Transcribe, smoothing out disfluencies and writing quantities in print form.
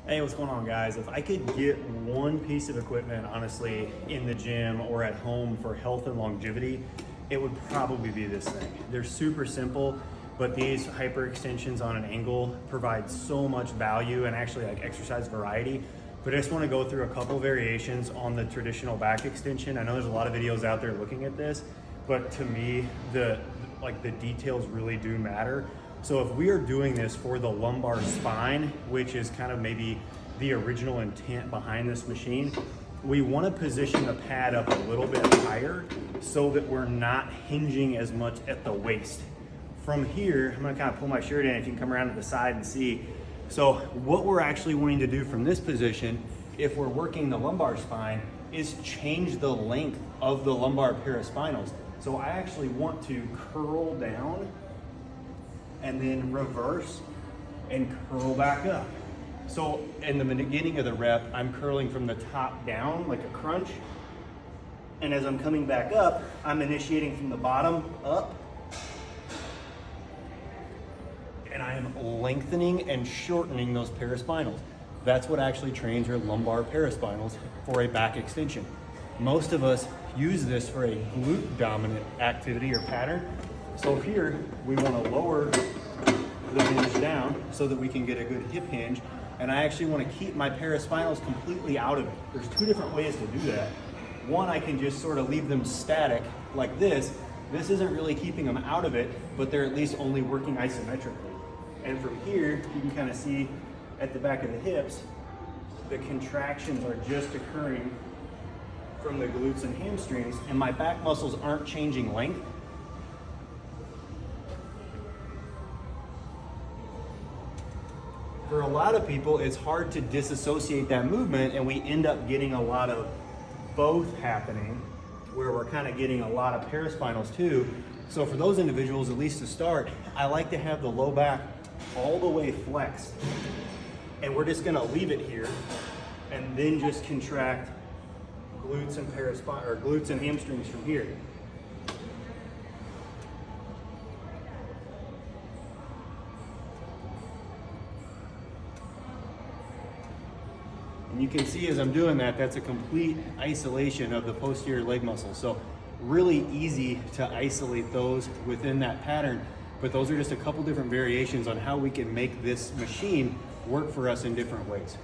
Hey, what's going on, guys? If I could get one piece of equipment, honestly, in the gym or at home for health and longevity, it would probably be this thing. They're super simple, but these hyperextensions on an angle provide so much value and actually like exercise variety. But I just want to go through a couple variations on the traditional back extension. I know there's a lot of videos out there looking at this, but to me, the details really do matter. So if we are doing this for the lumbar spine, which is kind of maybe the original intent behind this machine, we want to position the pad up a little bit higher so that we're not hinging as much at the waist. From here, I'm going to kind of pull my shirt in if you can come around to the side and see. So what we're actually wanting to do from this position, if we're working the lumbar spine, is change the length of the lumbar paraspinals. So I actually want to curl down and then reverse and curl back up. So in the beginning of the rep, I'm curling from the top down like a crunch. And as I'm coming back up, I'm initiating from the bottom up. And I am lengthening and shortening those paraspinals. That's what actually trains your lumbar paraspinals for a back extension. Most of us use this for a glute dominant activity or pattern. So here, we want to lower the hinge down so that we can get a good hip hinge. And I actually want to keep my paraspinals completely out of it. There's two different ways to do that. One, I can just sort of leave them static like this. This isn't really keeping them out of it, but they're at least only working isometrically. And from here, you can kind of see at the back of the hips, the contractions are just occurring from the glutes and hamstrings, and my back muscles aren't changing length. For a lot of people, it's hard to disassociate that movement, and we end up getting a lot of both happening, where we're kind of getting a lot of paraspinals too. So for those individuals, at least to start, I like to have the low back all the way flexed. And we're just gonna leave it here and then just contract glutes and glutes and hamstrings from here. And you can see as I'm doing that, that's a complete isolation of the posterior leg muscle. So really easy to isolate those within that pattern, but those are just a couple different variations on how we can make this machine work for us in different ways.